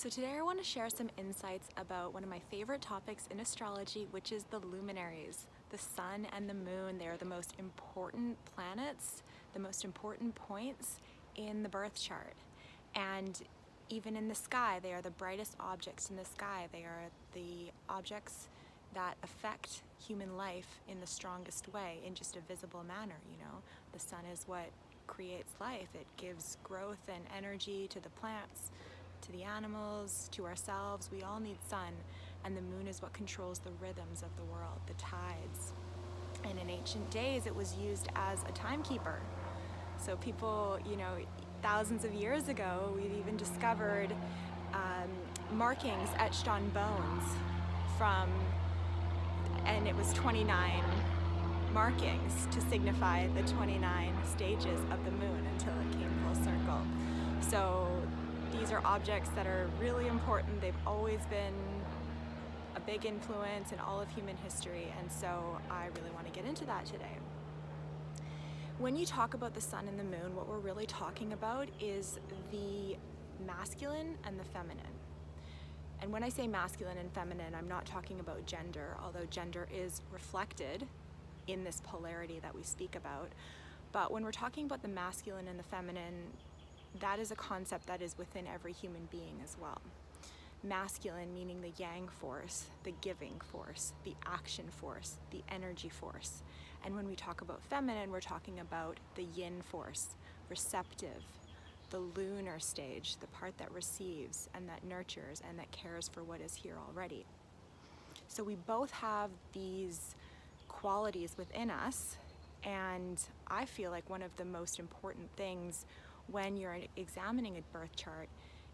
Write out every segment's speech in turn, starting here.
So today I want to share some insights about one of my favorite topics in astrology, which is the luminaries. The sun and the moon, they are the most important planets, the most important points in the birth chart. And even in the sky, they are the brightest objects in the sky. They are the objects that affect human life in the strongest way, in just a visible manner, you know. The sun is what creates life. It gives growth and energy to the plants, to the animals, to ourselves. We all need sun, and the moon is what controls the rhythms of the world, the tides. And in ancient days, it was used as a timekeeper. So people, you know, thousands of years ago, we've even discovered markings etched on bones and it was 29 markings to signify the 29 stages of the moon until it came full circle. So these are objects that are really important. They've always been a big influence in all of human history, and so I really want to get into that today. When you talk about the sun and the moon, what we're really talking about is the masculine and the feminine. And when I say masculine and feminine, I'm not talking about gender, although gender is reflected in this polarity that we speak about. But when we're talking about the masculine and the feminine, that is a concept that is within every human being as well. Masculine meaning the yang force, the giving force, the action force, the energy force. And when we talk about feminine, we're talking about the yin force, receptive, the lunar stage, the part that receives and that nurtures and that cares for what is here already. So we both have these qualities within us, and I feel like one of the most important things when you're examining a birth chart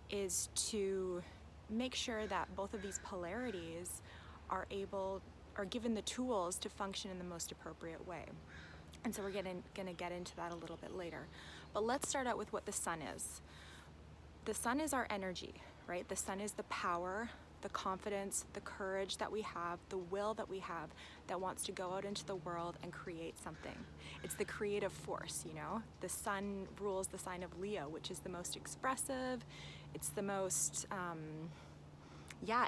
is to make sure that both of these polarities are given the tools to function in the most appropriate way. And so we're gonna get into that a little bit later. But let's start out with what the sun is. The sun is our energy, right? The sun is the power, the confidence, the courage that we have, the will that we have that wants to go out into the world and create something. It's the creative force, you know? The sun rules the sign of Leo, which is the most expressive. It's the most,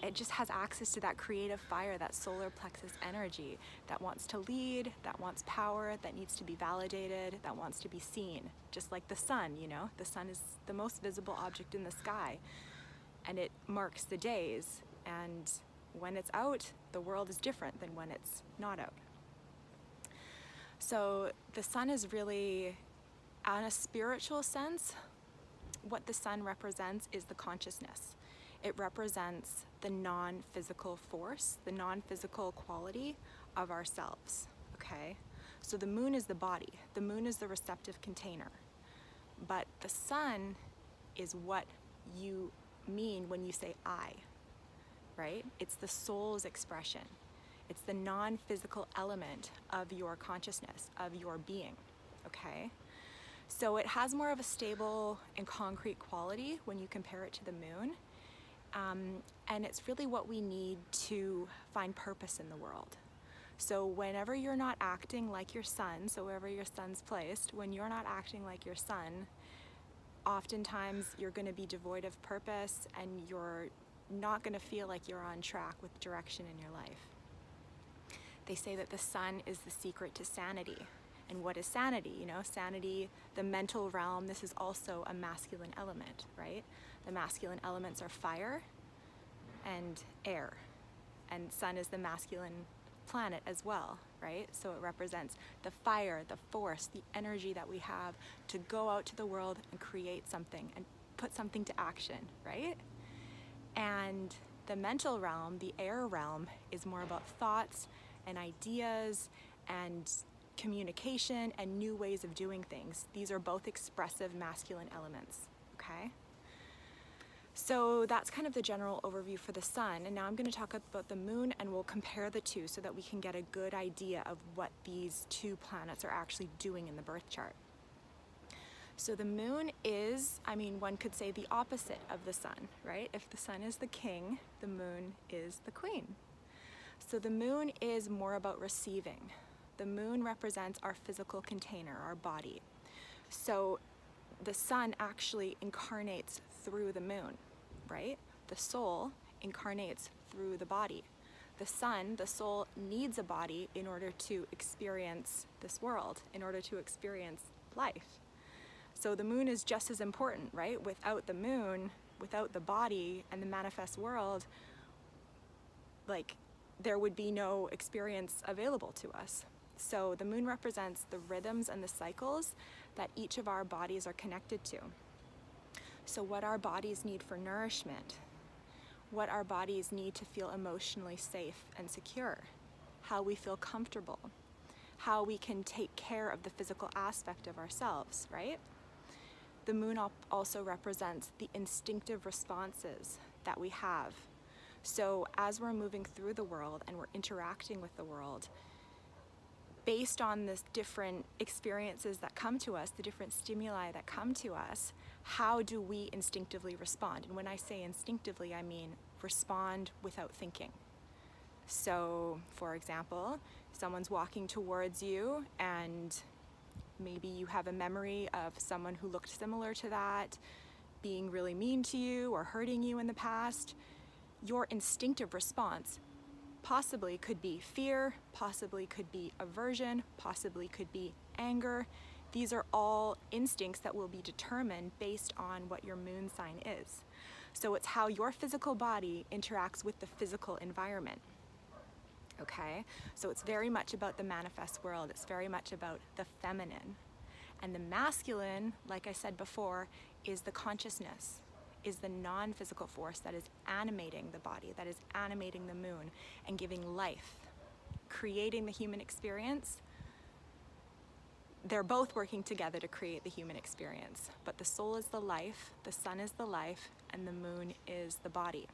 it just has access to that creative fire, that solar plexus energy that wants to lead, that wants power, that needs to be validated, that wants to be seen. Just like the sun, you know? The sun is the most visible object in the sky, and it marks the days. And when it's out, the world is different than when it's not out. So the sun is really, on a spiritual sense, what the sun represents is the consciousness. It represents the non-physical force, the non-physical quality of ourselves, okay? So the moon is the body. The moon is the receptive container. But the sun is what you mean when you say I, right? It's the soul's expression. It's the non-physical element of your consciousness, of your being, okay? So it has more of a stable and concrete quality when you compare it to the moon. And it's really what we need to find purpose in the world. So whenever you're not acting like your sun, so wherever your sun's placed, when you're not acting like your sun, oftentimes you're going to be devoid of purpose, and you're not going to feel like you're on track with direction in your life. They say that the sun is the secret to sanity. And what is sanity? You know, sanity, the mental realm, this is also a masculine element, right? The masculine elements are fire and air. And sun is the masculine planet as well, right? So it represents the fire, the force, the energy that we have to go out to the world and create something and put something to action, right? And the mental realm, the air realm, is more about thoughts and ideas and communication and new ways of doing things. These are both expressive masculine elements, okay? So that's kind of the general overview for the sun. And now I'm going to talk about the moon, and we'll compare the two so that we can get a good idea of what these two planets are actually doing in the birth chart. So the moon is, one could say the opposite of the sun, right? If the sun is the king, the moon is the queen. So the moon is more about receiving. The moon represents our physical container, our body. So the sun actually incarnates through the moon, right? the soul incarnates through the body. The sun, the soul, needs a body in order to experience this world, in order to experience life. So the moon is just as important, right? Without the moon, without the body and the manifest world, like, there would be no experience available to us. So the moon represents the rhythms and the cycles that each of our bodies are connected to. So what our bodies need for nourishment, what our bodies need to feel emotionally safe and secure, how we feel comfortable, how we can take care of the physical aspect of ourselves, right? The moon also represents the instinctive responses that we have. So as we're moving through the world and we're interacting with the world, based on the different experiences that come to us, the different stimuli that come to us, how do we instinctively respond? And when I say instinctively, I mean respond without thinking. So, for example, someone's walking towards you and maybe you have a memory of someone who looked similar to that, being really mean to you or hurting you in the past. Your instinctive response possibly could be fear, possibly could be aversion, possibly could be anger. These are all instincts that will be determined based on what your moon sign is. So it's how your physical body interacts with the physical environment. Okay? So it's very much about the manifest world. It's very much about the feminine. And the masculine, like I said before, is the consciousness, is the non-physical force that is animating the body, that is animating the moon and giving life, creating the human experience. They're both working together to create the human experience, but the soul is the life, the sun is the life, and the moon is the body.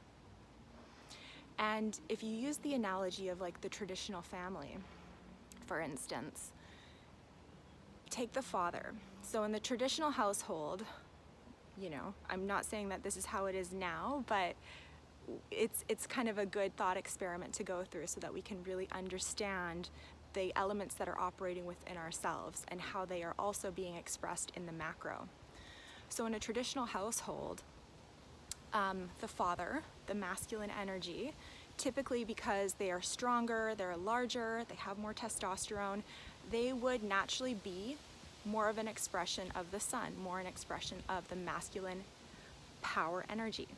And if you use the analogy of like the traditional family, for instance, take the father. So in the traditional household, you know, I'm not saying that this is how it is now, but it's kind of a good thought experiment to go through so that we can really understand the elements that are operating within ourselves and how they are also being expressed in the macro. So in a traditional household, the father, the masculine energy, typically because they are stronger, they're larger, they have more testosterone, they would naturally be more of an expression of the sun, more an expression of the masculine power energy.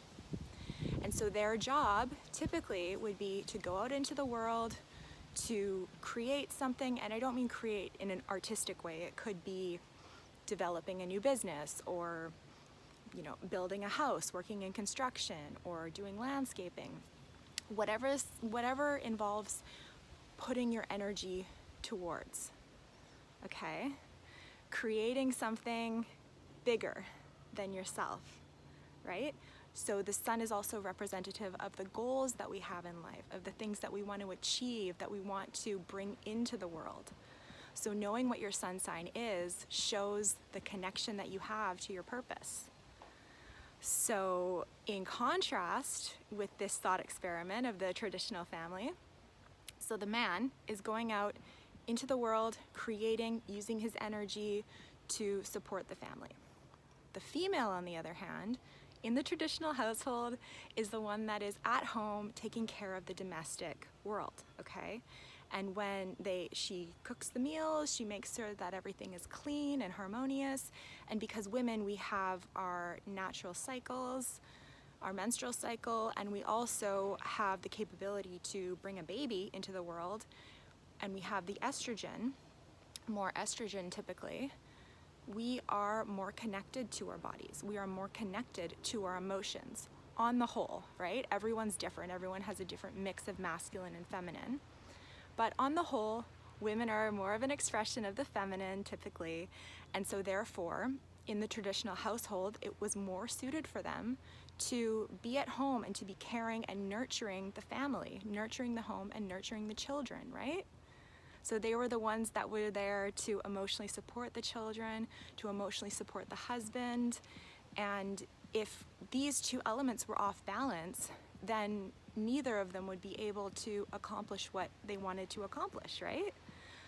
And so their job typically would be to go out into the world, to create something, and I don't mean create in an artistic way. It could be developing a new business, or, you know, building a house, working in construction, or doing landscaping. Whatever involves putting your energy towards, okay? Creating something bigger than yourself, right? So the sun is also representative of the goals that we have in life, of the things that we want to achieve, that we want to bring into the world. So knowing what your sun sign is shows the connection that you have to your purpose. So in contrast with this thought experiment of the traditional family, so the man is going out into the world, creating, using his energy to support the family. The female, on the other hand, in the traditional household, is the one that is at home taking care of the domestic world, okay? And when she cooks the meals, she makes sure that everything is clean and harmonious. And because women, we have our natural cycles, our menstrual cycle, and we also have the capability to bring a baby into the world, and we have the estrogen, more estrogen typically, we are more connected to our bodies. We are more connected to our emotions on the whole, right? Everyone's different. Everyone has a different mix of masculine and feminine. But on the whole, women are more of an expression of the feminine typically. And so therefore, in the traditional household, it was more suited for them to be at home and to be caring and nurturing the family, nurturing the home and nurturing the children, right? So they were the ones that were there to emotionally support the children, to emotionally support the husband. And if these two elements were off balance, then neither of them would be able to accomplish what they wanted to accomplish, right?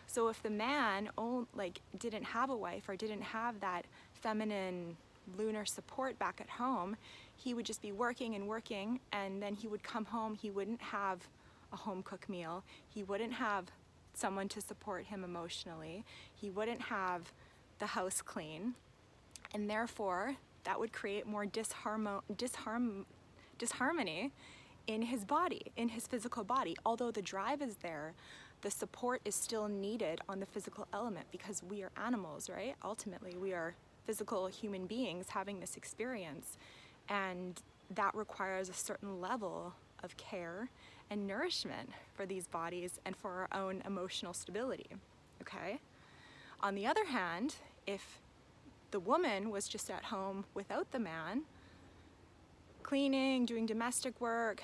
So if the man didn't have a wife or didn't have that feminine lunar support back at home, he would just be working and working, and then he would come home, he wouldn't have a home cooked meal, he wouldn't have someone to support him emotionally, he wouldn't have the house clean, and therefore that would create more disharmony in his body, in his physical body. Although the drive is there, the support is still needed on the physical element, because we are animals, right? Ultimately, we are physical human beings having this experience, and that requires a certain level of care and nourishment for these bodies and for our own emotional stability, okay? On the other hand, if the woman was just at home without the man, cleaning, doing domestic work,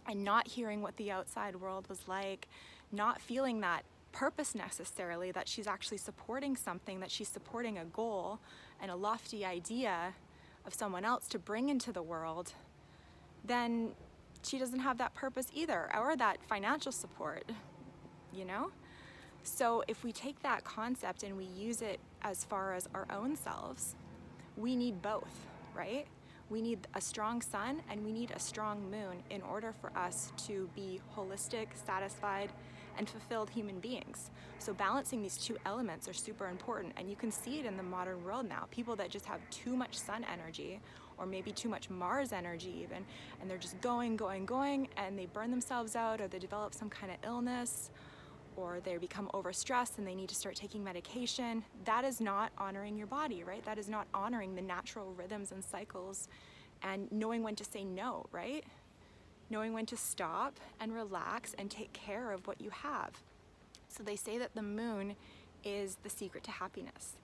and not hearing what the outside world was like, not feeling that purpose necessarily, that she's actually supporting something, that she's supporting a goal and a lofty idea of someone else to bring into the world, then she doesn't have that purpose either, or that financial support, you know? So if we take that concept and we use it as far as our own selves, we need both, right? We need a strong sun and we need a strong moon in order for us to be holistic, satisfied, and fulfilled human beings. So balancing these two elements are super important, and you can see it in the modern world now. People that just have too much sun energy, or maybe too much Mars energy even, and they're just going, and they burn themselves out, or they develop some kind of illness, or they become overstressed and they need to start taking medication. That is not honoring your body, right? That is not honoring the natural rhythms and cycles and knowing when to say no, right? Knowing when to stop and relax and take care of what you have. So they say that the moon is the secret to happiness.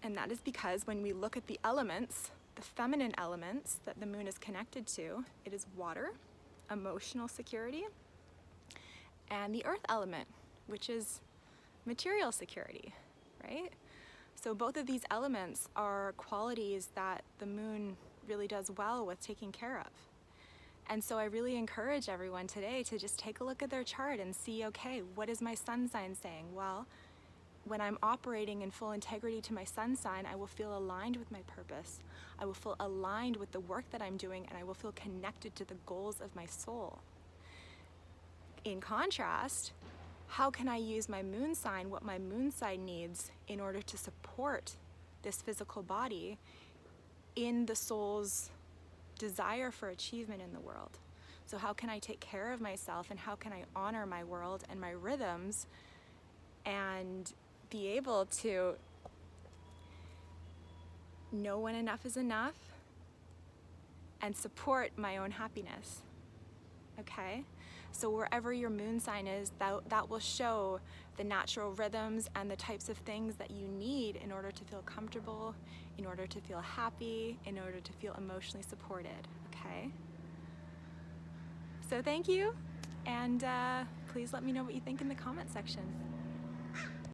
And that is because when we look at the elements, the feminine elements that the moon is connected to, it is water, emotional security, and the earth element, which is material security, right? So both of these elements are qualities that the moon really does well with taking care of. And so I really encourage everyone today to just take a look at their chart and see, okay, what is my sun sign saying? Well, when I'm operating in full integrity to my sun sign, I will feel aligned with my purpose. I will feel aligned with the work that I'm doing, and I will feel connected to the goals of my soul. In contrast, how can I use my moon sign, what my moon sign needs, in order to support this physical body in the soul's desire for achievement in the world? So how can I take care of myself, and how can I honor my world and my rhythms and be able to know when enough is enough and support my own happiness, okay? So wherever your moon sign is, that will show the natural rhythms and the types of things that you need in order to feel comfortable, in order to feel happy, in order to feel emotionally supported, okay? So thank you, and please let me know what you think in the comment section.